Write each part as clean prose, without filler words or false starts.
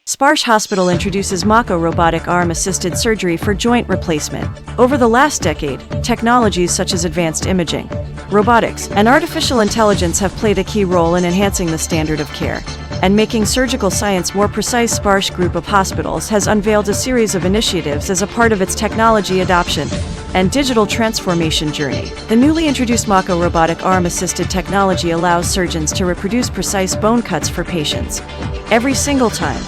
Sparsh Hospital introduces Mako Robotic-Arm Assisted Surgery for joint replacement. Over the last decade, technologies such as advanced imaging, robotics, and artificial intelligence have played a key role in enhancing the standard of care and making surgical science more precise. Sparsh Group of Hospitals has unveiled a series of initiatives as a part of its technology adoption and digital transformation journey. The newly introduced Mako Robotic-Arm Assisted Technology allows surgeons to reproduce precise bone cuts for patients every single time,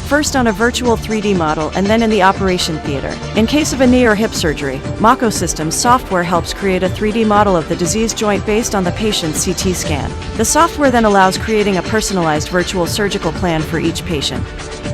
first on a virtual 3D model and then in the operation theater. In case of a knee or hip surgery, Mako System software helps create a 3D model of the diseased joint based on the patient's CT scan. The software then allows creating a personalized virtual surgical plan for each patient,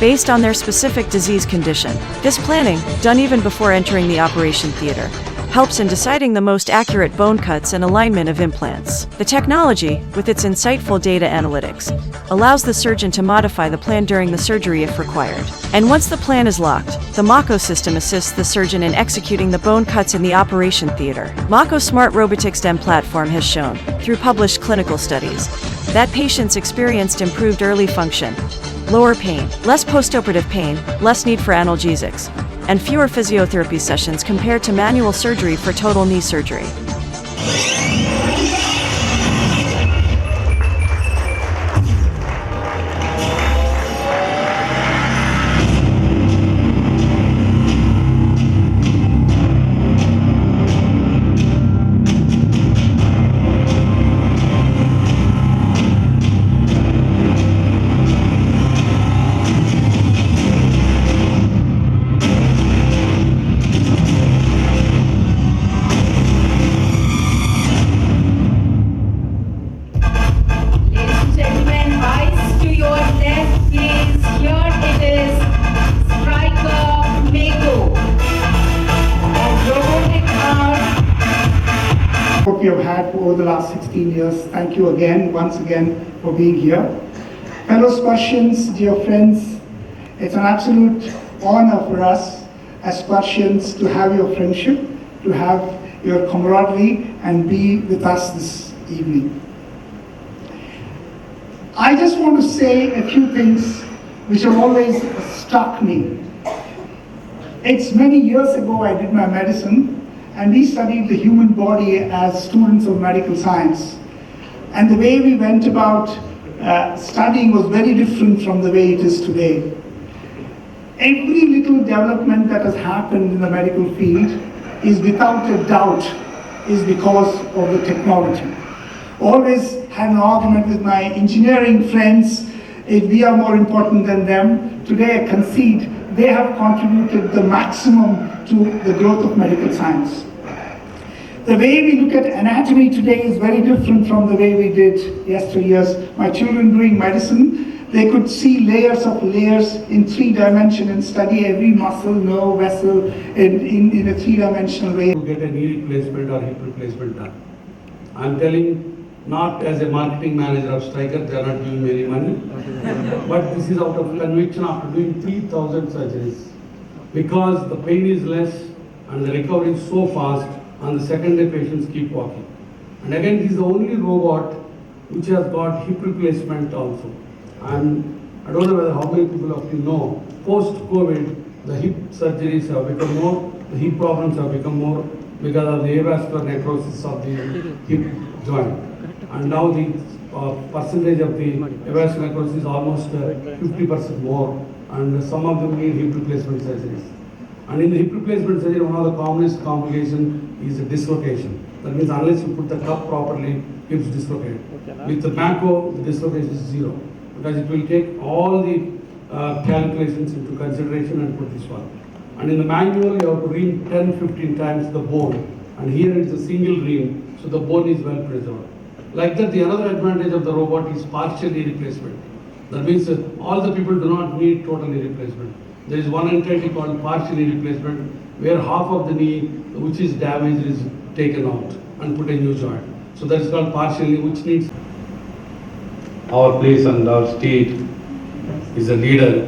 based on their specific disease condition. This planning, done even before entering the operation theater, helps in deciding the most accurate bone cuts and alignment of implants. The technology, with its insightful data analytics, allows the surgeon to modify the plan during the surgery if required. And once the plan is locked, the Mako system assists the surgeon in executing the bone cuts in the operation theater. Mako SmartRoboticsTM platform has shown, through published clinical studies, that patients experienced improved early function, lower pain, less postoperative pain, less need for analgesics, and fewer physiotherapy sessions compared to manual surgery for total knee surgery. What we have had over the last 16 years. Thank you again, once again, for being here. Fellow Spartians, dear friends, it's an absolute honor for us as Spartians to have your friendship, to have your camaraderie, and be with us this evening. I just want to say a few things which have always struck me. It's many years ago I did my medicine, and we studied the human body as students of medical science. And the way we went about studying was very different from the way it is today. Every little development that has happened in the medical field is without a doubt is because of the technology. Always had an argument with my engineering friends, if we are more important than them. Today I concede they have contributed the maximum to the growth of medical science. The way we look at anatomy today is very different from the way we did yesteryears. My children doing medicine, they could see layers of layers in 3 dimensions and study every muscle, nerve, vessel in a 3-dimensional way. To get a knee replacement or hip replacement done. I'm telling not as a marketing manager of Stryker, they are not giving me any money, but this is out of conviction after doing 3,000 surgeries. Because the pain is less and the recovery is so fast, and the second day patients keep walking. And again, this is the only robot which has got hip replacement also. And I don't know whether how many people of you know, post-COVID, the hip surgeries have become more, the hip problems have become more because of the avascular necrosis of the hip joint. And now the percentage of the avascular necrosis is almost 50% more, and some of them need hip replacement surgeries. And in the hip replacement surgery, one of the commonest complications is a dislocation. That means unless you put the cup properly, hips dislocate. With the Mako, the dislocation is 0, because it will take all the calculations into consideration and put this one. And in the manual, you have to ream 10-15 times the bone, and here it's a single ream, so the bone is well preserved. Like that, the another advantage of the robot is partial knee replacement. That means that all the people do not need total knee replacement. There is one entity called partial knee replacement, where half of the knee which is damaged is taken out and put a new joint. So that is called partial knee, which needs. Our place and our state is a leader.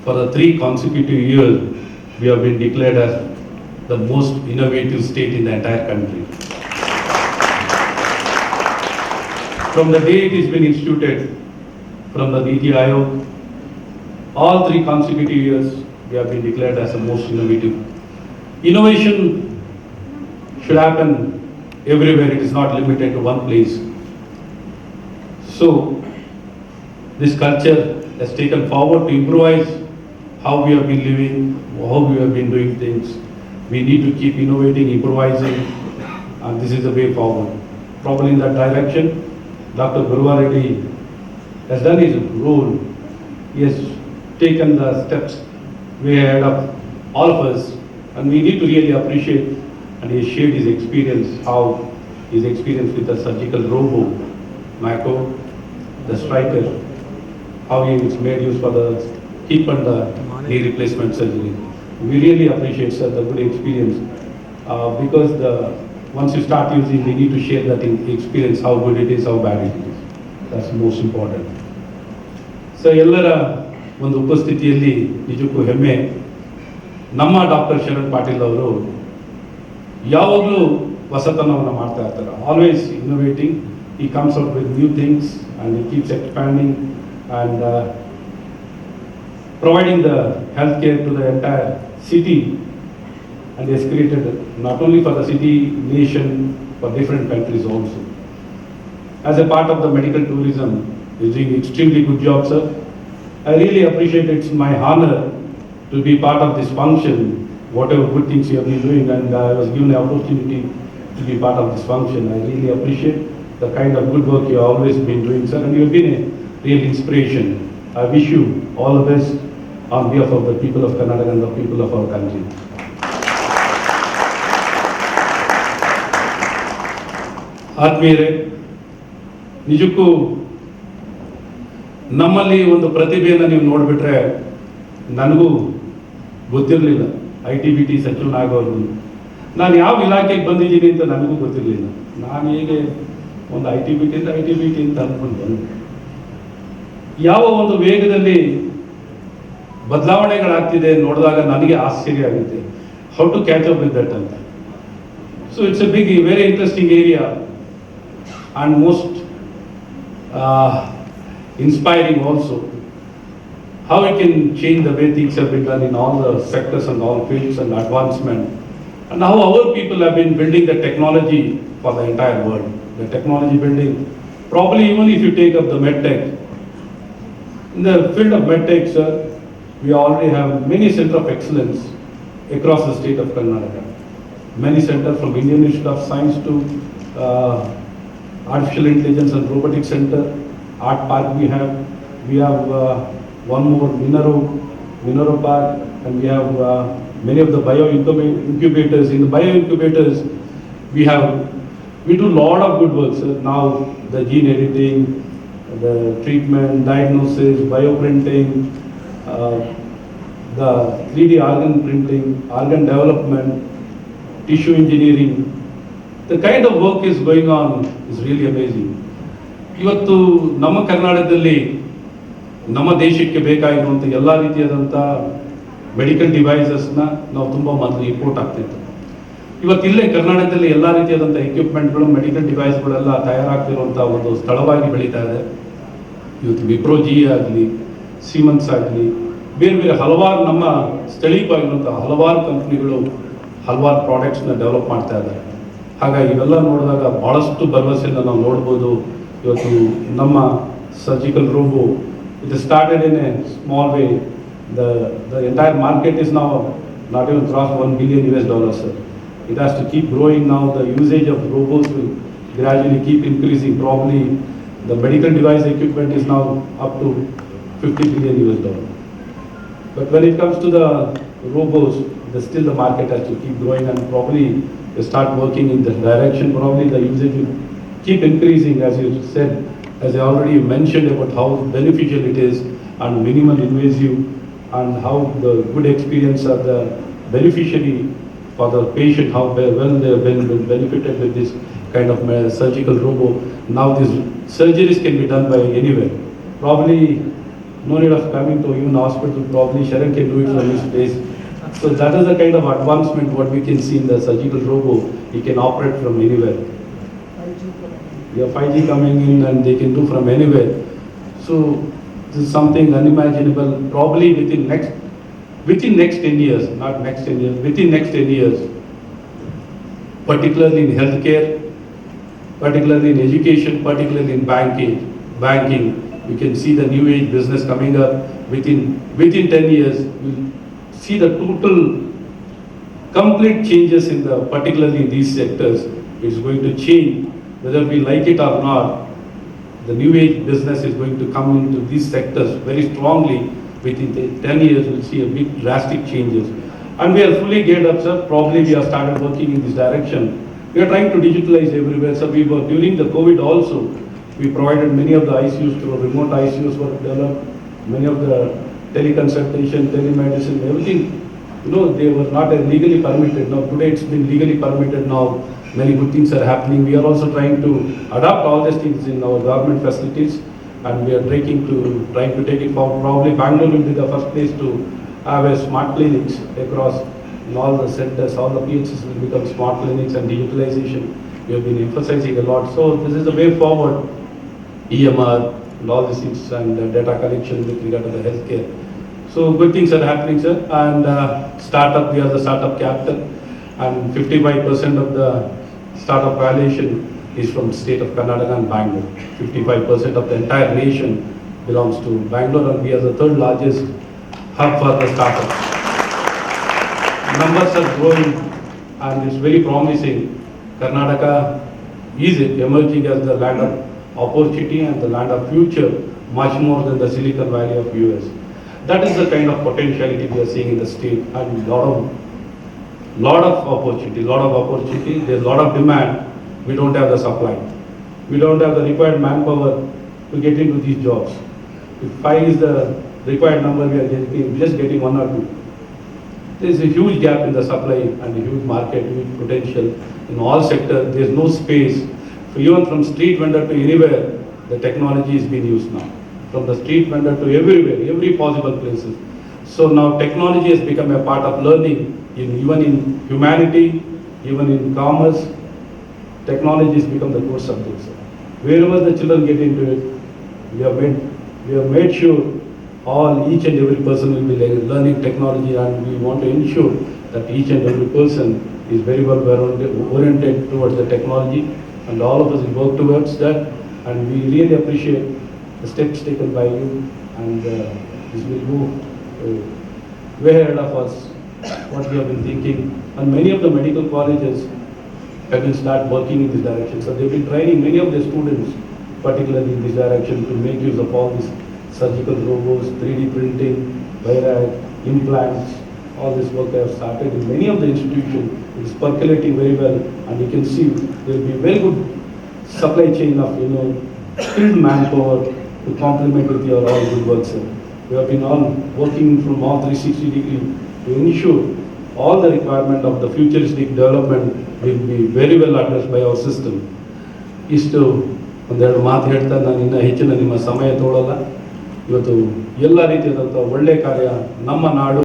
For the 3 consecutive years, we have been declared as the most innovative state in the entire country. From the day it has been instituted, from the Niti Aayog, All 3 consecutive years, we have been declared as the most innovative. Innovation should happen everywhere. It is not limited to one place. So, this culture has taken forward to improvise how we have been living, how we have been doing things. We need to keep innovating, improvising, and this is the way forward. Probably in that direction, Dr. Gurva Reddy has done his role. He has taken the steps way ahead of all of us, and we need to really appreciate, and he has shared his experience, how his experience with the surgical robo, Mako, the striker, how he is made use for the hip and the knee replacement surgery. We really appreciate, sir, the good experience, because once you start using, we need to share that experience, how good it is, how bad it is. That's most important. So ಎಲ್ಲರ ಒಂದು ಉಪಸ್ಥಿತಿಯಲ್ಲಿ ನಿಜಕ್ಕೂ ಹೆಮ್ಮೆ. ನಮ್ಮ doctor Sharan Patil ಅವರು ಯಾವಾಗಲೂ ಹೊಸತನವನ್ನು ಮಾಡ್ತಾ ಇರ್ತಾರೆ. Always innovating. He comes out with new things and he keeps expanding and providing the healthcare to the entire city, and he has created not only for the city, nation, for different countries also. As a part of the medical tourism, he is doing extremely good job, sir. I really appreciate it. It's my honor to be part of this function, whatever good things you have been doing, and I was given the opportunity to be part of this function. I really appreciate the kind of good work you have always been doing, sir, and you have been a real inspiration. I wish you all the best on behalf of the people of Karnataka and the people of our country. ಆತ್ಮೀಯರೇ, ನಿಜಕ್ಕೂ ನಮ್ಮಲ್ಲಿ ಒಂದು ಪ್ರತಿಭೆಯನ್ನು ನೀವು ನೋಡಿಬಿಟ್ರೆ, ನನಗೂ ಗೊತ್ತಿರಲಿಲ್ಲ ITBT ಸಚಿವನಾಗೋರು ನಾನು ಯಾವ ಇಲಾಖೆಗೆ ಬಂದಿದ್ದೀನಿ ಅಂತ ನನಗೂ ಗೊತ್ತಿರಲಿಲ್ಲ. ನಾನು ಹೇಗೆ ಒಂದು ITBT ಅಂತ ಅಂದ್ಕೊಂಡು ಬಂದೆ. ಯಾವ ಒಂದು ವೇಗದಲ್ಲಿ ಬದಲಾವಣೆಗಳಾಗ್ತಿದೆ ನೋಡಿದಾಗ ನನಗೆ ಆಶ್ಚರ್ಯ ಆಗುತ್ತೆ. How to catch up with that ಅಂತ. So it's a big very interesting area and most inspiring also. How it can change the way things have been done in all the sectors and all fields and advancement, and how our people have been building the technology for the entire world. The technology building, probably even if you take up the medtech, in the field of medtech, sir, we already have many centers of excellence across the state of Karnataka. Many centers, from Indian Institute of Science to Artificial Intelligence and Robotics Center, Art Park we have one more Minero Park, and we have many of the bio incubators. In the bio incubators, we do lot of good work, sir. Now the gene editing, the treatment, diagnosis, bioprinting, the 3D organ printing, organ development, tissue engineering. The kind of work is going on is really amazing. ಇವತ್ತು ನಮ್ಮ ಕರ್ನಾಟಕದಲ್ಲಿ ನಮ್ಮ ದೇಶಕ್ಕೆ ಬೇಕಾಗಿರುವಂಥ ಎಲ್ಲ ರೀತಿಯಾದಂಥ medical ಡಿವೈಸಸ್ನ ನಾವು ತುಂಬ ಮೊದಲು ಇಂಪೋರ್ಟ್ ಆಗ್ತಿತ್ತು. ಇವತ್ತಿಲ್ಲೇ ಕರ್ನಾಟಕದಲ್ಲಿ ಎಲ್ಲ ರೀತಿಯಾದಂಥ ಎಕ್ವಿಪ್ಮೆಂಟ್ಗಳು, ಮೆಡಿಕಲ್ ಡಿವೈಸ್ಗಳೆಲ್ಲ ತಯಾರಾಗ್ತಿರುವಂಥ ಒಂದು ಸ್ಥಳವಾಗಿ ಬೆಳೀತಾ ಇದೆ. ಇವತ್ತು ವಿಪ್ರೋ ಜಿ ಆಗಲಿ, ಸೀಮನ್ಸ್ ಆಗಲಿ, ಬೇರೆ ಬೇರೆ ಹಲವಾರು ನಮ್ಮ ಸ್ಥಳೀಯವಾಗಿರುವಂಥ ಹಲವಾರು ಕಂಪ್ನಿಗಳು ಹಲವಾರು ಪ್ರಾಡಕ್ಟ್ಸ್ನ ಡೆವಲಪ್ ಮಾಡ್ತಾ ಇದ್ದಾರೆ. ಹಾಗಾಗಿ ಇವೆಲ್ಲ ನೋಡಿದಾಗ ಭಾಳಷ್ಟು ಭರವಸೆಯನ್ನು ನಾವು ನೋಡ್ಬೋದು. ಇವತ್ತು ನಮ್ಮ surgical robo, it started in a small way. The entire market is now not even crossed $1 billion US, sir. It has to keep growing now. The usage of robots will gradually keep increasing. Probably the medical device equipment is now up to $50 billion US. But when it comes to the robots, still the market has to keep growing, and probably they start working in that direction. Probably the usage will keep increasing, as you said, as I already mentioned about how beneficial it is and minimal invasive, and how the good experience of the beneficiary for the patient, how well they have been benefited with this kind of surgical robo. Now these surgeries can be done by anywhere. Probably no need of coming to even hospital. Probably Sharon can do it from his place. So that is the kind of advancement what we can see in the surgical robo. He can operate from anywhere. 5G coming in, and they can do from anywhere. So This is something unimaginable, probably within next 10 years, not next 10 years, within next 10 years, particularly in healthcare, particularly in education, particularly in banking, we can see the new age business coming up. Within 10 years, we'll see the total complete changes in the, particularly in these sectors. It's going to change, whether we like it or not. The new age business is going to come into these sectors very strongly. Within 10 years, we'll see a big drastic changes. And we are fully geared up, sir. Probably we have started working in this direction. We are trying to digitalize everywhere. So we were, during the COVID also, we provided many of the ICUs through remote ICUs were developed, many of the teleconsultation, telemedicine, everything. You know, they were not legally permitted. Now today it's been legally permitted now. Many good things are happening. We are also trying to adopt all these things in our government facilities, and we are trying to take it forward. Probably Bangalore will be the first place to have a smart clinics across in all the centers. All the PHCs will become smart clinics, and digitalization we have been emphasizing a lot. So this is the way forward. EMR and all these things, and data collection with regard to the healthcare. So good things are happening, sir. And startup, we are the startup capital, and 55% of the startup valuation is from the state of Karnataka and Bangalore. 55% of the entire nation belongs to Bangalore, and we are the third largest hub for the startups. Numbers are growing, and it's very promising. Karnataka is emerging as the land of opportunity and the land of future, much more than the Silicon Valley of US. That is the kind of potentiality we are seeing in the state, and lot of opportunity. There's a lot of demand. We don't have the supply. We don't have the required manpower to get into these jobs. If 5 is the required number, we are just getting 1 or 2. There is a huge gap in the supply and a huge market, huge potential in all sectors. There is no space. So even from street vendor to anywhere, the technology is being used now. From the street vendor to everywhere, every possible places. So now technology has become a part of learning, even in humanity, even in commerce. Technology has become the core subject. Wherever the children get into it, we have made sure each and every person will be learning technology, and we want to ensure that each and every person is very well oriented towards the technology, and all of us will work towards that. And we really appreciate the steps taken by you, and this will go way ahead of us, what we have been thinking. And many of the medical colleges have been start working in this direction. So they've been training many of their students, particularly in this direction, to make use of all these surgical robots, 3D printing, implants. All this work they have started in many of the institutions. It's percolating very well, and you can see there will be very good supply chain of skilled manpower to complement with your all good work, sir. We have been all working from all 360 degrees to ensure all the requirement of the futuristic development will be very well addressed by our system. ಇಷ್ಟು ಒಂದೆರಡು ಮಾತು ಹೇಳ್ತಾ ನಾನು ಇನ್ನೂ ಹೆಚ್ಚಿನ ನಿಮ್ಮ ಸಮಯ ತಗೊಳ್ಳಲ್ಲ. ಇವತ್ತು ಎಲ್ಲ ರೀತಿಯಾದಂಥ ಒಳ್ಳೆಯ ಕಾರ್ಯ ನಮ್ಮ ನಾಡು